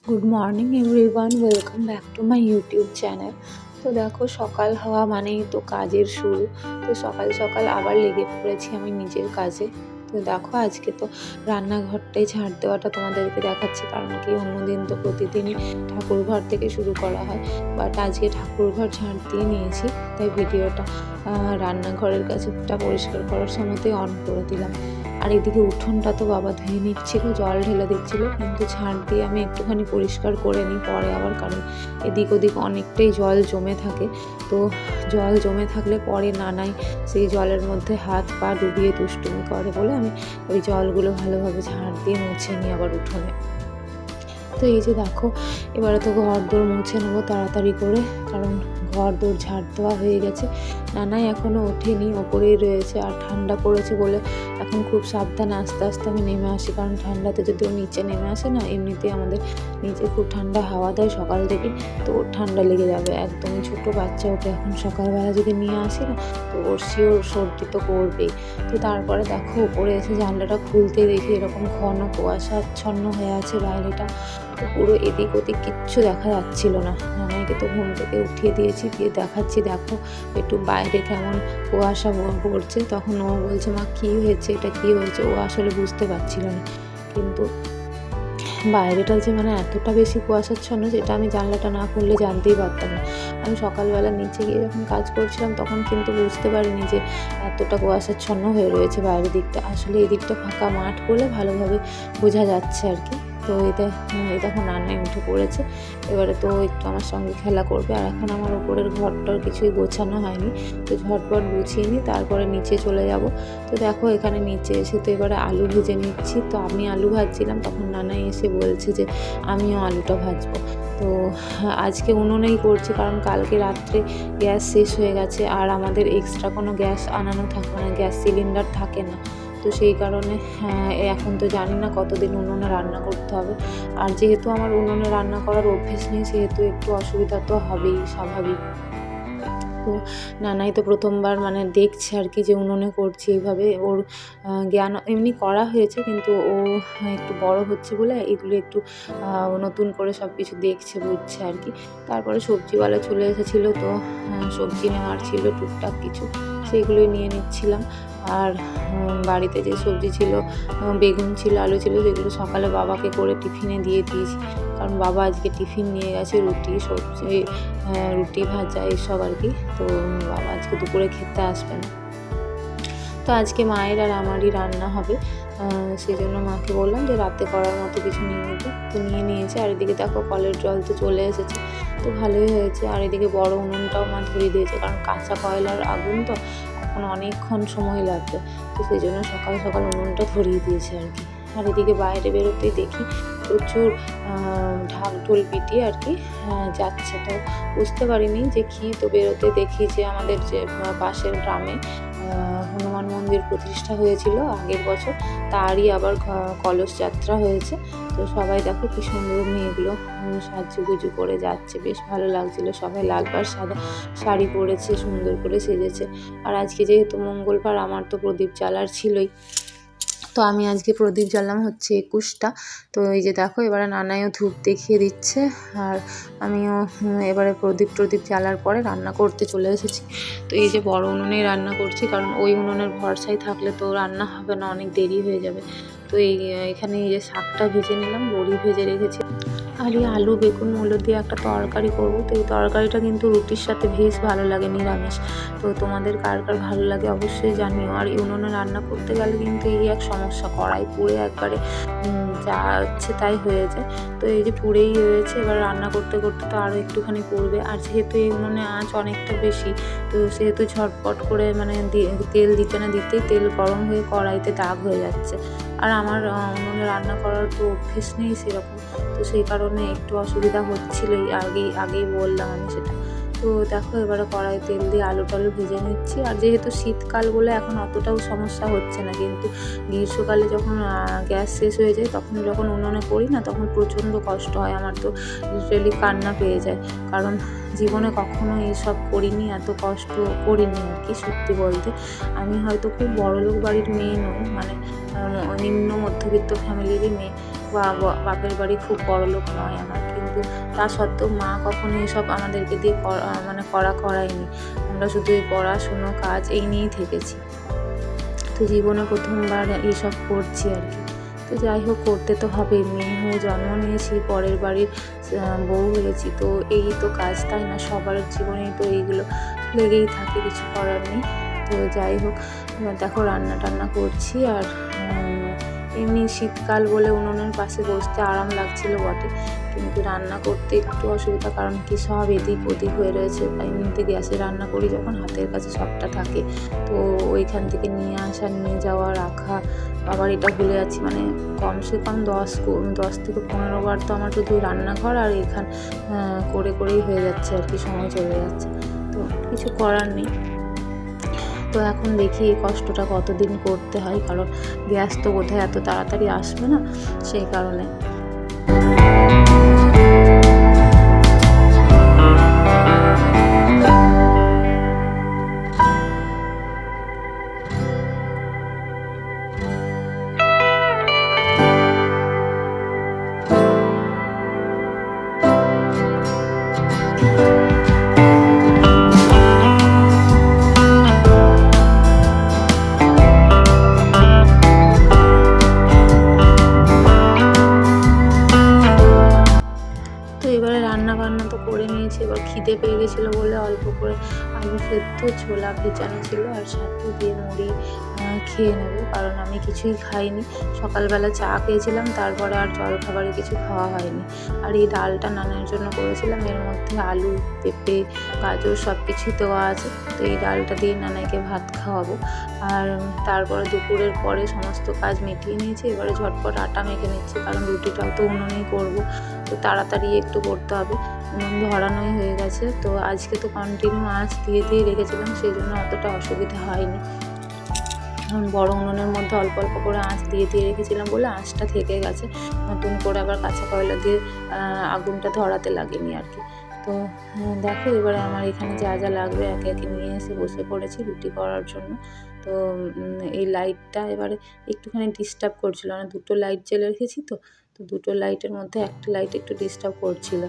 Good morning everyone, welcome back to my YouTube channel. তো দেখো, সকাল হওয়া মানেই তো কাজের শুরু। তো সকাল সকাল আবার লেগে পড়েছি আমি নিজের কাজে। তো দেখো, আজকে তো রান্নাঘরটাই ঝাড় দেওয়াটা তোমাদেরকে দেখাচ্ছি, কারণ কি অন্যদিন তো প্রতিদিনই ঠাকুরঘর থেকে শুরু করা হয়, বাট আজকে ঠাকুরঘর ঝাড় দিয়ে নিয়েছি, তাই ভিডিওটা রান্নাঘরের কাছেটা পরিষ্কার করার সময়তেই অন করে দিলাম। আর এদিকে উঠোনটা তো বাবা ধুয়ে নিচ্ছিল, জল ঢেলে দিচ্ছিল, কিন্তু ঝাড় দিয়ে আমি একটুখানি পরিষ্কার করে নিই পরে আবার, কারণ এদিক ওদিক অনেকটাই জল জমে থাকে। তো জল জমে থাকলে পরে নানাই সেই জলের মধ্যে হাত পা ডুবিয়ে দুষ্টুমি করে বলে আমি ওই জলগুলো ভালোভাবে ঝাড় দিয়ে মুছে নিই আবার উঠোনে। তো এই যে দেখো, এবারে তো ঘর দোর মুছে নেবো তাড়াতাড়ি করে, কারণ ঘর দোর ঝাড় দেওয়া হয়ে গেছে। নানাই এখনও ওঠেনি, ওপরেই রয়েছে। আর ঠান্ডা পড়েছে বলে এখন খুব সাবধানে আস্তে আস্তে আমি নেমে আসি, কারণ ঠান্ডাতে যদি ও নিচে নেমে আসে না, এমনিতেই আমাদের নিচে খুব ঠান্ডা হাওয়া দেয় সকাল থেকে, তো ওর ঠান্ডা লেগে যাবে। একদমই ছোটো বাচ্চা, ওকে এখন সকালবেলা যদি নিয়ে আসি না, তো ওর শিওর সর্দি তো করবেই। তো তারপরে দেখো, ওপরে এসে জানলাটা খুলতে দেখি এরকম ঘন কুয়াশাচ্ছন্ন হয়ে আছে বাইরেটা। তো পুরো এদিক ওদিক কিচ্ছু দেখা যাচ্ছিল না। নানাইকে তো ঘুম থেকে উঠিয়ে দিয়েছি, দিয়ে দেখাচ্ছি দেখো একটু বাইরে কেমন কুয়াশা পড়ছে। তখন ও বলছে, মা কী হয়েছে, এটা কী হয়েছে। ও আসলে বুঝতে পারছিল না, কিন্তু বাইরেটা যে মানে এতটা বেশি কুয়াশাচ্ছন্ন, যেটা আমি জানলাটা না খুললে জানতেই পারতাম না। আমি সকালবেলা নিচে গিয়ে যখন কাজ করছিলাম, তখন কিন্তু বুঝতে পারিনি যে এতটা কুয়াশাচ্ছন্ন হয়ে রয়েছে বাইরের দিকটা। আসলে এই দিকটা ফাঁকা মাঠ বলে ভালোভাবে বোঝা যাচ্ছে আর কি। তো এই দেখো নানাই উঠে পড়েছে, এবারে তো একটু আমার সঙ্গে খেলা করবে। আর এখন আমার ওপরের ঘরটার কিছুই গোছানো হয়নি, তো ঝটপট গুছিয়ে নিই, তারপরে নিচে চলে যাব। তো দেখো, এখানে নিচে এসে তো এবারে আলু ভেজে নিচ্ছি। তো আমি আলু ভাজছিলাম, তখন নানাই এসে বলছে যে আমিও আলুটা ভাজবো। তো আজকে উনুনেই করছি, কারণ কালকে রাত্রে গ্যাস শেষ হয়ে গেছে, আর আমাদের এক্সট্রা কোনো গ্যাস আনানো থাকে না, গ্যাস সিলিন্ডার থাকে না। তো সেই কারণে এখন তো জানি না কতদিন উনুনে রান্না করতে হবে। আর যেহেতু আমার উনুনে রান্না করার অভ্যেস নেই, সেহেতু একটু অসুবিধা তো হবেই, স্বাভাবিক। তো নানাই তো প্রথমবার মানে দেখছে আর কি যে উনুনে করছি এইভাবে। ওর জ্ঞান এমনি করা হয়েছে, কিন্তু ও একটু বড় হচ্ছে বলে এগুলো একটু নতুন করে সব কিছু দেখছে, বুঝছে আর কি। তারপরে সবজিওয়ালা চলে এসেছিলো, তো সবজি নেওয়ার ছিল টুকটাক কিছু, সেইগুলোই নিয়ে নিচ্ছিলাম। আর বাড়িতে যে সবজি ছিল, বেগুন ছিল, আলু ছিল, সেগুলো সকালে বাবাকে করে টিফিনে দিয়ে দিয়েছি, কারণ বাবা আজকে টিফিন নিয়ে গেছে রুটি সবজি, রুটি ভাজা এইসব আর কি। তো বাবা আজকে দুপুরে খেতে আসবে না। তো আজকে মায়ের আর আমারই রান্না হবে, সেই জন্য মাকে বললাম যে রাতে করার মতো কিছু নিয়ে নিতে। তো নিয়ে নিয়েছে। আর এদিকে দেখো, কলের জল তো চলে এসেছে, তো ভালোই হয়েছে। আর এদিকে বড় উনুনটাও মা ধরিয়ে দিয়েছে, কারণ কাঁচা কয়লার আগুন তো এখন অনেকক্ষণ সময় লাগবে, তো সেই জন্য সকাল সকাল উনুনটা ধরিয়ে দিয়েছে আর কি। আর এদিকে বাইরে বেরোতেই দেখি প্রচুর ঢাক ঢোল পিটিয়ে আর কি যাচ্ছে। তো বুঝতে পারিনি যে কী, তো বেরোতে দেখি যে আমাদের যে পাশের গ্রামে হনুমান মন্দির প্রতিষ্ঠা হয়েছিল আগের বছর, তারই আবার কলস যাত্রা হয়েছে। তো সবাই দেখো কি সুন্দর মেয়েগুলো সাজুগুজু করে যাচ্ছে, বেশ ভালো লাগছিল। সবাই লাল পাড় সাদা শাড়ি পরেছে, সুন্দর করে সেজেছে। আর আজকে যেহেতু মঙ্গলবার, আমার তো প্রদীপ জ্বালার ছিলই, তো আমি আজকে প্রদীপ জ্বালাম হচ্ছে 21টা। তো এই যে দেখো, এবারে নানাইও ধূপ দেখিয়ে দিচ্ছে, আর আমিও এবারে প্রদীপ জ্বালার পরে রান্না করতে চলে এসেছি। তো এই যে বড় উনুনেই রান্না করছি, কারণ ওই উনুনের ভরসায় থাকলে তো রান্না হবে না, অনেক দেরি হয়ে যাবে। তো এখানে এই যে শাকটা ভেজে নিলাম, বড়ি ভেজে রেখেছি। আর এই আলু বেগুন মূলো দিয়ে একটা তরকারি করবো। তো এই তরকারিটা কিন্তু রুটির সাথে বেশ ভালো লাগে, নিরামিষ। তো তোমাদের কার কার ভালো লাগে অবশ্যই জানিও। আর উনুনে রান্না করতে গেলে কিন্তু এই এক সমস্যা, কড়াই পুড়ে একবারে যা হচ্ছে তাই হয়ে যায়। তো এই যে পুড়েই রয়েছে, এবার রান্না করতে করতে তো আরও একটুখানি পুড়বে। আর যেহেতু এই উনুনে আঁচ অনেকটা বেশি, তো সেহেতু ঝটপট করে মানে তেল দিতে না দিতেই তেল গরম হয়ে কড়াইতে দাগ হয়ে যাচ্ছে। আর আমার উনুনে রান্না করার তো অভ্যেস নেই সেরকম, তো সেই কারণে একটু অসুবিধা হচ্ছিলোই, আগেই বললাম আমি সেটা। তো দেখো, এবারে কড়াই তেল দিয়ে আলু টালু ভেজে নিচ্ছি। আর যেহেতু শীতকাল বলে এখন অতটাও সমস্যা হচ্ছে না, কিন্তু গ্রীষ্মকালে যখন গ্যাস শেষ হয়ে যায়, তখন যখন উনুনে করি না, তখন প্রচণ্ড কষ্ট হয় আমার। তো লিটারেলি কান্না পেয়ে যায়, কারণ জীবনে কখনো এইসব করিনি, এত কষ্ট করিনি আর কি। সত্যি বলতে আমি হয়তো খুব বড়লোক বাড়ির মেয়ে নই, মানে নিম্ন মধ্যবিত্ত ফ্যামিলিরই মেয়ে, বাপের বাড়ি খুব বড়লোক নয় আমার, কিন্তু তা সত্ত্বেও মা কখনো এসব আমাদেরকে দিয়ে মানে করায়নি। আমরা শুধু এই পড়াশুনো কাজ এই নিয়েই থেকেছি। তো জীবনে প্রথমবার এইসব করছি আর কি। তো যাই হোক, করতে তো হবে, মেয়ে হয়ে জন্ম নিয়েছি, পরের বাড়ির বউ হয়েছি, তো এই তো কাজ, তাই না? সবার জীবনেই তো এইগুলো লেগেই থাকে, কিছু করার নেই। তো যাই হোক, এবার দেখো রান্না টান্না করছি। আর এমনি শীতকাল বলে উনুনের পাশে বসতে আরাম লাগছিল বটে, কিন্তু রান্না করতে একটু অসুবিধা, কারণ কি সব এদিক ওদিক হয়ে রয়েছে। এমনিতে গ্যাসে রান্না করি যখন, হাতের কাছে সবটা থাকে, তো ওইখান থেকে নিয়ে আসা, নিয়ে যাওয়া, রাখা, আবার এটা ভুলে যাচ্ছি। মানে কমসে কম 10 থেকে 15 বার তো আমার শুধু রান্নাঘর আর এখান করেই হয়ে যাচ্ছে আর কি, সময় চলে যাচ্ছে। তো কিছু করার নেই। তো এখন দেখি এই কষ্টটা কতদিন করতে হয়, কারণ গ্যাস তো বোধহয় এত তাড়াতাড়ি আসবে না, সেই কারণে। এবারে রান্না বান্না তো করে নিয়েছি, এবার খিদে পেয়ে গেছিলো বলে অল্প করে আলু সেদ্ধ, ছোলা ভেজানো ছিল, আর সাথে দিয়ে মুড়ি খেয়ে নেবো, কারণ আমি কিছুই খাইনি। সকালবেলা চা খেয়েছিলাম, তারপরে আর জলখাবারে কিছু খাওয়া হয়নি। আর এই ডালটা নানের জন্য করেছিলাম, এর মধ্যে আলু, পেঁপে, গাজর সব কিছুই দেওয়া আছে। তো এই ডালটা দিয়ে নানাইকে ভাত খাওয়াবো। আর তারপরে দুপুরের পরে সমস্ত কাজ মিটিয়ে নিয়েছি, এবারে ঝটপট আটা মেখে নিচ্ছি, কারণ রুটিটাও তো উনুনেই করবো, তো তাড়াতাড়ি একটু করতে হবে। উনুন ধরানোই হয়ে গেছে, তো আজকে তো কন্টিনিউ আঁচ দিয়ে রেখেছিলাম, সেই জন্য অতটা অসুবিধা হয়নি। এখন বড় উনুনের মধ্যে অল্প অল্প করে আঁচ দিয়ে রেখেছিলাম বলে আঁচটা থেকে গেছে, নতুন করে আবার কাঁচা কয়লা দিয়ে আগুনটা ধরাতে লাগেনি আর কি। তো দেখো, এবারে আমার এখানে যা যা লাগবে একে একে নিয়ে এসে বসে পড়েছি রুটি করার জন্য। তো এই লাইটটা এবারে একটুখানি ডিস্টার্ব করছিল, মানে দুটো লাইট জ্বেলে রেখেছি, তো দুটো লাইটের মধ্যে একটা লাইট একটু ডিস্টার্ব করছিল।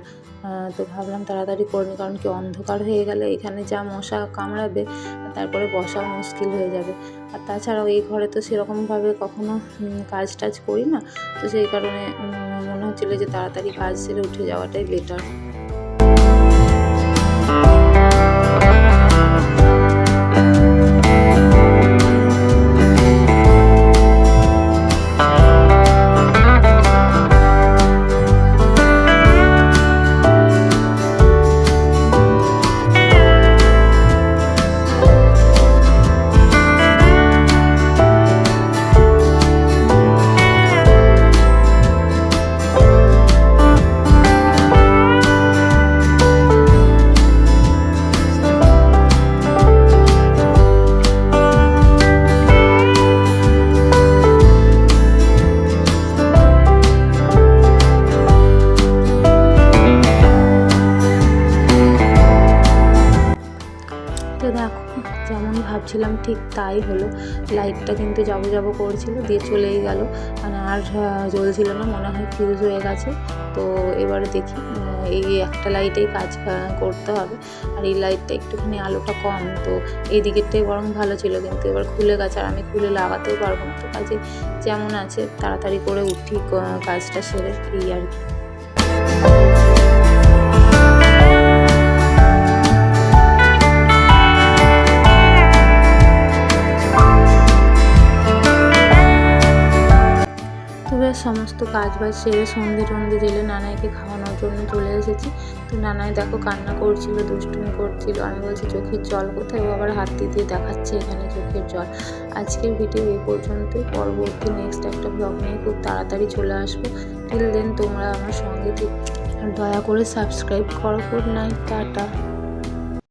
তো ভাবলাম তাড়াতাড়ি করে নিই, কারণ কি অন্ধকার হয়ে গেলে এখানে যা মশা কামড়াবে, তারপরে বসাও মুশকিল হয়ে যাবে। আর তাছাড়াও এই ঘরে তো সেরকমভাবে কখনো কাজ টাজ করি না, তো সেই কারণে মনে হচ্ছিলো যে তাড়াতাড়ি কাজ সেরে উঠে যাওয়াটাই বেটার। তো দেখো, যেমন ভাবছিলাম ঠিক তাই হলো। লাইটটা কিন্তু যাবো করছিল, দিয়ে চলেই গেল, মানে আর জ্বলছিল না, মনে হয় ফিউজ হয়ে গেছে। তো এবারে দেখি, এই একটা লাইটেই কাজ করতে হবে। আর এই লাইটটা একটুখানি আলোটা কম, তো এই দিকেরটাই বরং ভালো ছিল, কিন্তু এবার খুলে গেছে, আর আমি খুলে লাগাতেও পারবো না। তো কাজে যেমন আছে তাড়াতাড়ি করে উঠি, কাজটা সেরে, এই আর কি। সমস্ত কাজ বাজ সেরে সন্ধে জেলে নানাইকে খাওয়ানোর জন্য চলে এসেছি। তো নানাই দেখো কান্না করছিল, দুষ্টুমি করছিল। আমি বলছি চোখের জল কোথায়, ও আবার হাত দিয়ে দেখাচ্ছে এখানে চোখের জল। আজকের ভিডিও এই পর্যন্তই, পরবর্তী নেক্সট একটা ব্লগ নিয়ে খুব তাড়াতাড়ি চলে আসবো। টিল দেন তোমরা আমার সঙ্গে দয়া করে সাবস্ক্রাইব করো। Good night, tata.